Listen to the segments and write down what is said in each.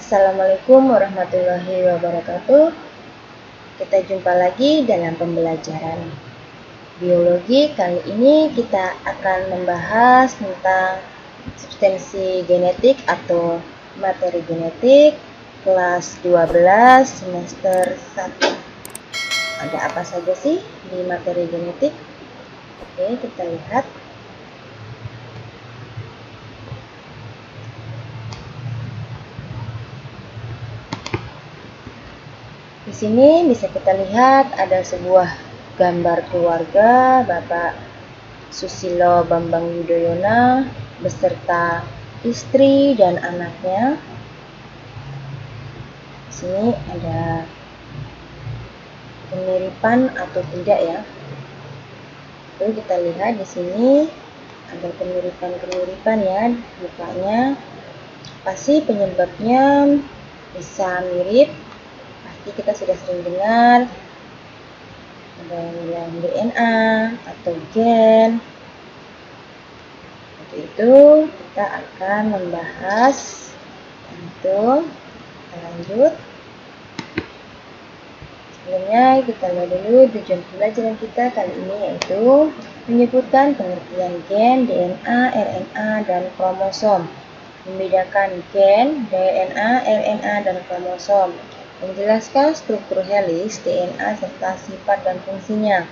Assalamualaikum warahmatullahi wabarakatuh. Kita jumpa lagi dalam pembelajaran biologi. Kali ini kita akan membahas tentang substansi genetik atau materi genetik kelas 12 semester 1. Ada apa saja sih di materi genetik? Oke, kita lihat. Di sini bisa kita lihat ada sebuah gambar keluarga Bapak Susilo Bambang Yudhoyono beserta istri dan anaknya. Di sini ada kemiripan atau tidak ya? Itu kita lihat di sini ada kemiripan ya mukanya. Pasti penyebabnya bisa mirip. Pasti kita sudah sering dengar ada yang bilang DNA atau gen. Untuk itu kita akan membahas itu. Kita lanjut. Sebelumnya kita lihat dulu tujuan pembelajaran kita kali ini, yaitu menyebutkan pengertian gen, DNA, RNA, dan kromosom, membedakan gen, DNA, RNA, dan kromosom, menjelaskan struktur heliks DNA serta sifat dan fungsinya,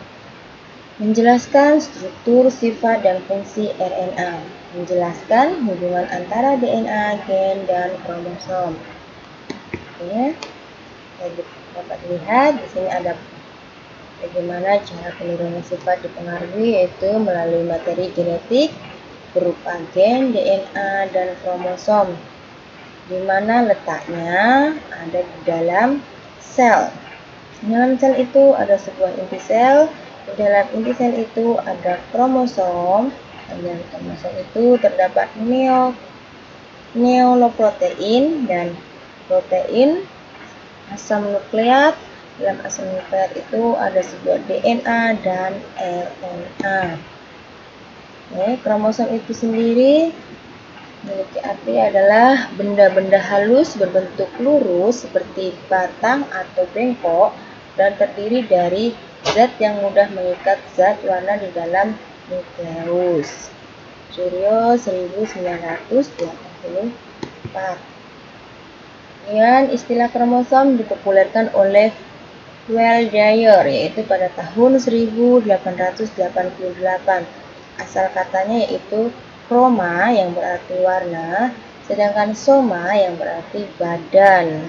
menjelaskan struktur, sifat, dan fungsi RNA, menjelaskan hubungan antara DNA, gen, dan kromosom. Oke, dapat lihat di sini ada bagaimana cara penurunan sifat dipengaruhi, yaitu melalui materi genetik berupa gen, DNA, dan kromosom, di mana letaknya ada di dalam sel. Di dalam sel itu ada sebuah inti sel. Di dalam inti sel itu ada kromosom. Dan dalam kromosom itu terdapat neoloprotein dan protein asam nukleat. Dalam asam nukleat itu ada sebuah DNA dan RNA. Kromosom itu sendiri memiliki arti adalah benda-benda halus berbentuk lurus seperti batang atau bengkok dan terdiri dari zat yang mudah mengikat zat warna di dalam nukleus. Suryo 1984. Kemudian istilah kromosom dipopulerkan oleh Welldyer, yaitu pada tahun 1888. Asal katanya yaitu chroma yang berarti warna, sedangkan soma yang berarti badan.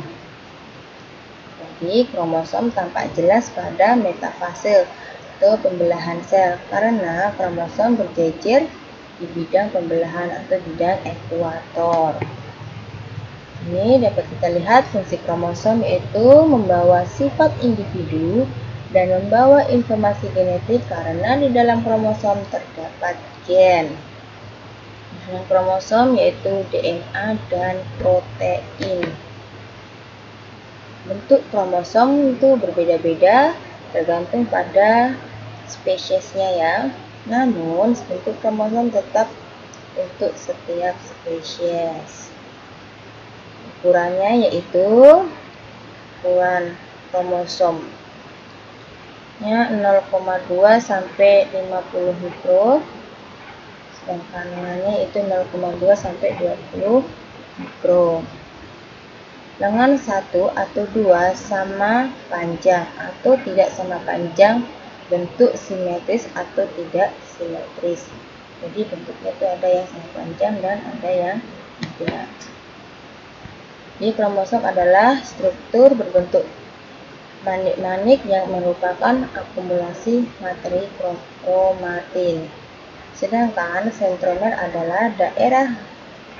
Jadi kromosom tampak jelas pada metafase atau pembelahan sel karena kromosom berjejer di bidang pembelahan atau bidang ekuator. Ini dapat kita lihat fungsi kromosom, yaitu membawa sifat individu dan membawa informasi genetik karena di dalam kromosom terdapat gen. Dalam kromosom yaitu DNA dan protein. Bentuk kromosom itu berbeda-beda tergantung pada spesiesnya ya. Namun bentuk kromosom tetap untuk setiap spesies. Ukurannya yaitu ukuran kromosomnya 0,2 sampai 50 mikro. Sedangkan lengannya itu 0,2 sampai 20 mikro. Lengan 1 atau 2 sama panjang atau tidak sama panjang, bentuk simetris atau tidak simetris. Jadi bentuknya itu ada yang sama panjang dan ada yang tidak. Jadi kromosom adalah struktur berbentuk manik-manik yang merupakan akumulasi materi kromatin. Sedangkan sentromer adalah daerah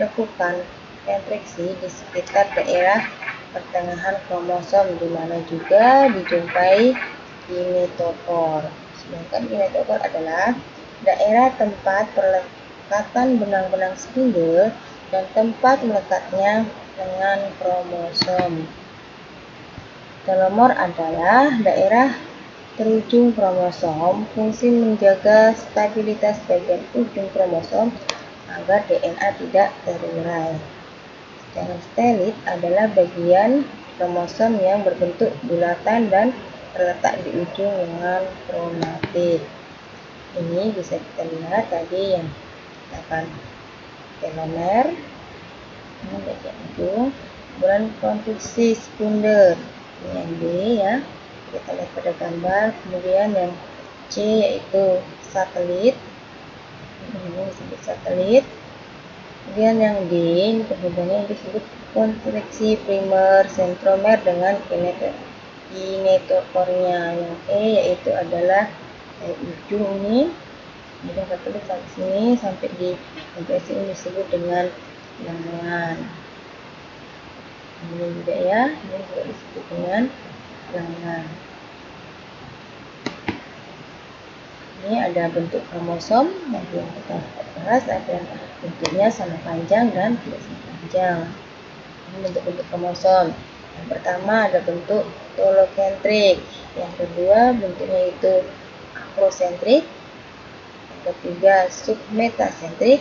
lekukan kontraksi di sekitar daerah pertengahan kromosom, di mana juga dijumpai kinetotor. Sedangkan kinetotor adalah daerah tempat perlekatan benang-benang spindle dan tempat melekatnya lengan kromosom. Telomor adalah daerah terujung kromosom, fungsi menjaga stabilitas bagian ujung kromosom agar DNA tidak terurai. Sedangkan stelit adalah bagian kromosom yang berbentuk bulatan dan terletak di ujung lengan kromatit. Ini bisa kita lihat tadi yang akan telomer, ini bagian ujung, kemudian konstruksi sekunder, ini yang B ya, kita lihat pada gambar. Kemudian yang C yaitu satelit, ini disebut satelit. Kemudian yang D, ini penghubungnya disebut konstruksi primer sentromer dengan kinetokornya. Yang E yaitu adalah ujung ini, kemudian satelit sampai sini sampai di sini disebut dengan lengan. Ini juga ya, ini juga disebut dengan lengan. Ini ada bentuk kromosom, nanti yang kita bahas ada bentuknya sama panjang dan tidak sama panjang. Ini bentuk-bentuk kromosom. Yang pertama ada bentuk tolokentrik, yang kedua bentuknya itu akrosentrik, yang ketiga submetasentrik,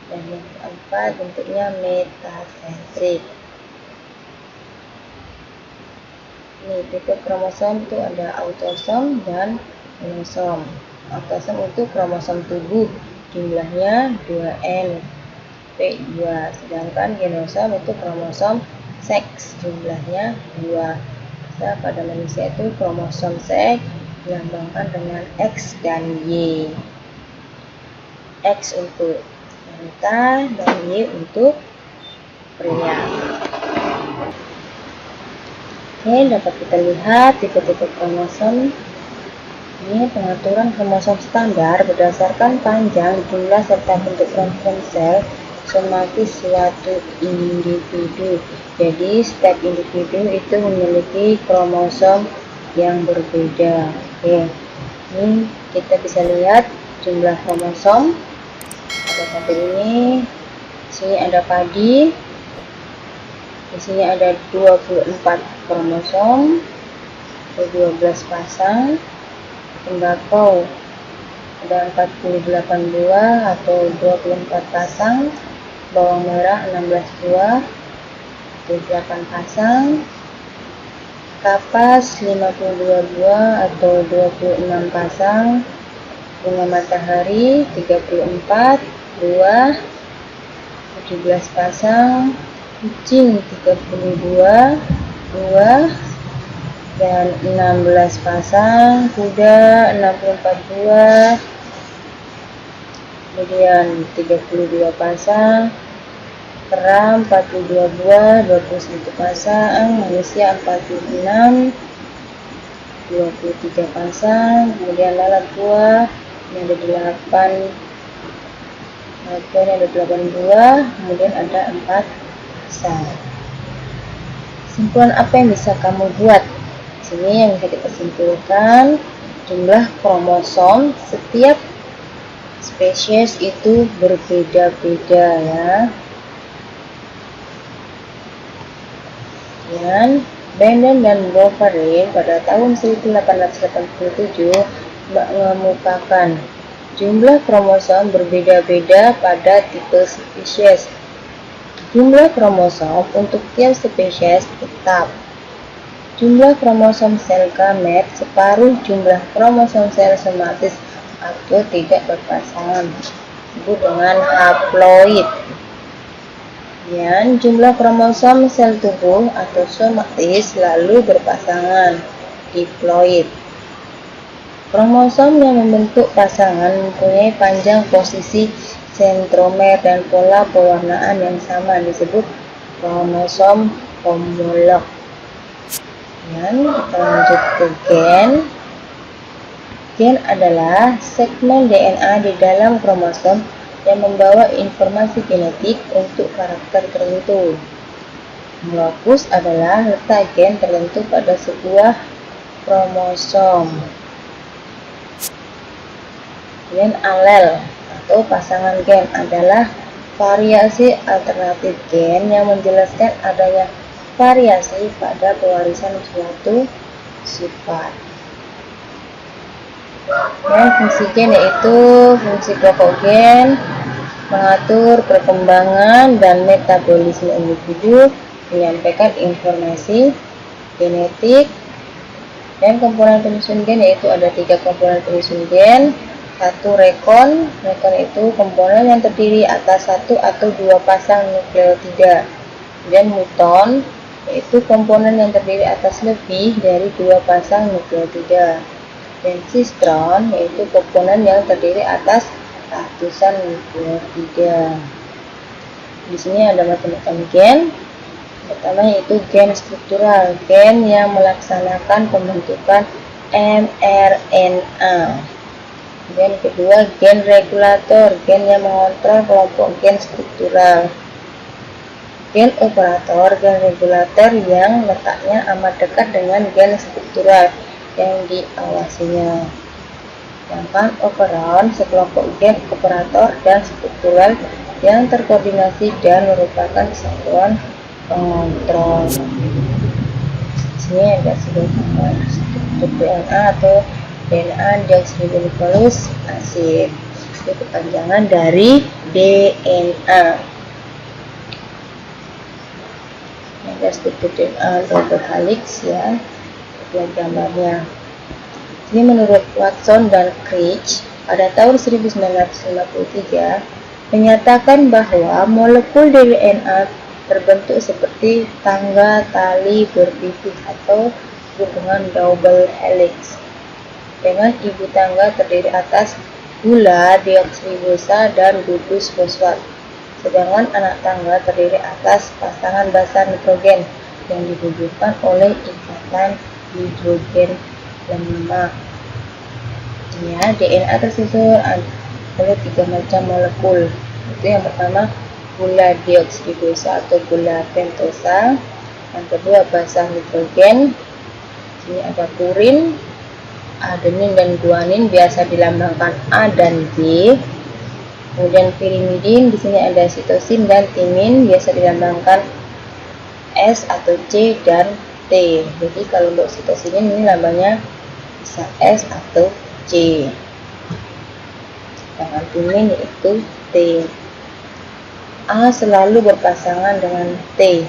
dan yang keempat bentuknya metasentrik. Ini tipe kromosom itu ada autosom dan genosom. Autosom itu kromosom tubuh, jumlahnya 2N P2, sedangkan genosom itu kromosom seks, jumlahnya 2. Pada manusia itu kromosom seks dilambangkan dengan X dan Y. X untuk wanita dan Y untuk pria. Oke, dapat kita lihat tipe-tipe kromosom. Ini pengaturan kromosom standar berdasarkan panjang, jumlah, serta bentuk rongsen sel somatis suatu individu. Jadi, setiap individu itu memiliki kromosom yang berbeda. Oke, ini kita bisa lihat jumlah kromosom. Pada tabel ini, di sini ada padi. Di sini ada 24 kromosom, 12 pasang. Tembakau ada 48 buah atau 24 pasang. Bawang merah 16 buah, 28 pasang. Kapas 52 buah atau 26 pasang. Bunga matahari 34 buah, 17 pasang. Kucing 32 buah dan 16 pasang. Kuda 64 buah, kemudian 32 pasang. Kera 42 buah, 21 pasang. Manusia 46, 23 pasang. Kemudian lalat buah ini ada 8. Lalat buah ini ada 8 buah, kemudian ada 4 pasang. Kesimpulan apa yang bisa kamu buat? Di sini yang bisa kita simpulkan, jumlah kromosom setiap spesies itu berbeda-beda ya. Dan Benden dan Bovary pada tahun 1887 mengemukakan jumlah kromosom berbeda-beda pada tipe spesies. Jumlah kromosom untuk tiap spesies tetap. Jumlah kromosom sel gamet separuh jumlah kromosom sel somatis atau tidak berpasangan, disebut dengan haploid. Dan jumlah kromosom sel tubuh atau somatis lalu berpasangan, diploid. Kromosom yang membentuk pasangan mempunyai panjang posisi sentromer dan pola pewarnaan yang sama, disebut kromosom homolog. Dan kita lanjut ke gen. Gen adalah segmen DNA di dalam kromosom yang membawa informasi genetik untuk karakter tertentu. Lokus adalah letak gen tertentu pada sebuah kromosom. Kemudian alel atau pasangan gen adalah variasi alternatif gen yang menjelaskan adanya variasi pada pewarisan suatu sifat. Dan fungsi gen yaitu fungsi pokok gen mengatur perkembangan dan metabolisme individu, menyampaikan informasi genetik, dan komponen penyusun gen yaitu ada 3 komponen penyusun gen. 1 rekon itu komponen yang terdiri atas 1 atau 2 pasang nukleotida. Dan muton yaitu komponen yang terdiri atas lebih dari 2 pasang nukleotida. Dan sistron yaitu komponen yang terdiri atas ratusan nukleotida. Di sini ada macam-macam gen. Pertama yaitu gen struktural, gen yang melaksanakan pembentukan mRNA. Gen kedua gen regulator, gen yang mengontrol kelompok gen struktural. Gen operator, gen regulator yang letaknya amat dekat dengan gen struktural yang diawasinya. Sedangkan operon, sekelompok gen operator dan struktural yang terkoordinasi dan merupakan satuan pengontrol. Sini ada struktur DNA atau DNA deoksiribonukleus asid. Itu kepanjangan dari DNA. Ada struktur DNA double helix ya, gambarnya. Ini menurut Watson dan Crick pada tahun 1953 menyatakan bahwa molekul DNA terbentuk seperti tangga tali berpipih atau hubungan double helix dengan ibu tangga terdiri atas gula deoksiribosa dan glukus fosfat, sedangkan anak tangga terdiri atas pasangan basa nitrogen yang dihubungkan oleh ikatan hidrogen lemak. Ya, DNA tersusun oleh 3 macam molekul. Itu yang pertama gula deoksiribosa atau gula pentosa. Yang kedua basa nitrogen. Sini ada purin, adenin dan guanin biasa dilambangkan A dan G. Kemudian pirimidin, di sini ada sitosin dan timin biasa dilambangkan S atau C dan T. Jadi kalau untuk sitosin ini lambangnya bisa S atau C. Sedangkan timin yaitu T. A selalu berpasangan dengan T.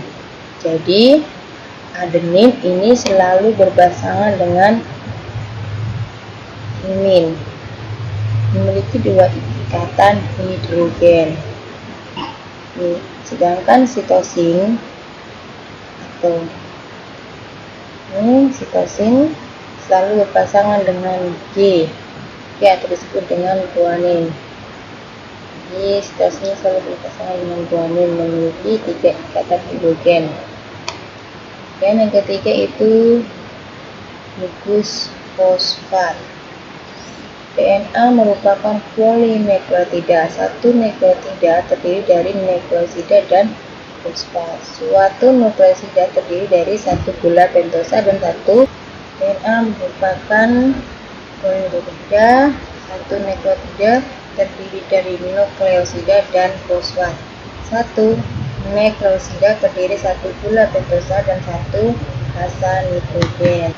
Jadi adenin ini selalu berpasangan dengan timin. Memiliki 2 ikatan hidrogen. Sedangkan sitosin atau sitosin selalu berpasangan dengan G atau disebut dengan guanin. Jadi sitosin selalu berpasangan dengan guanin, memiliki 3 ikatan hidrogen. Dan yang ketiga itu glukus fosfat. DNA merupakan polinukleotida. Satu nukleotida terdiri dari nukleosida dan fosfat. Suatu nukleosida terdiri dari 1 gula pentosa dan 1 DNA merupakan polinukleotida. 1 nukleotida terdiri dari nukleosida dan fosfat. 1 nukleosida terdiri 1 gula pentosa dan 1 basa nitrogen.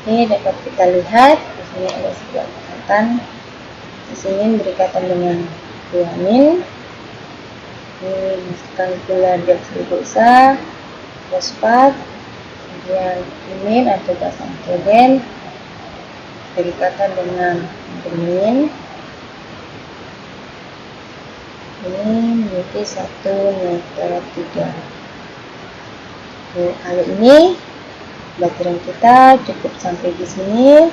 Ini dapat kita lihat di sini ada sebuah ikatan. Di sini berikatan dengan guanin. Ini misalkan gula deoksiribosa, fosfat, kemudian timin atau basa nitrogen berikatan dengan adenin. Ini memiliki 1 nukleotida. Kali ini pelajaran kita cukup sampai di sini.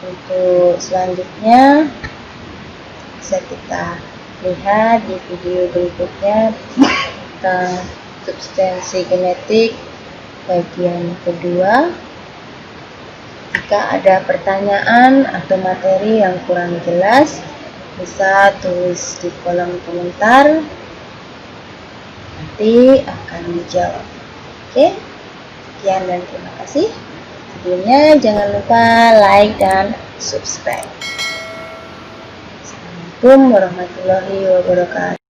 Untuk selanjutnya bisa kita lihat di video berikutnya tentang substansi genetik bagian kedua. Jika ada pertanyaan atau materi yang kurang jelas, bisa tulis di kolom komentar, nanti akan dijawab. Oke, sekian dan terima kasih. Sebelumnya jangan lupa like dan subscribe. Assalamualaikum warahmatullahi wabarakatuh.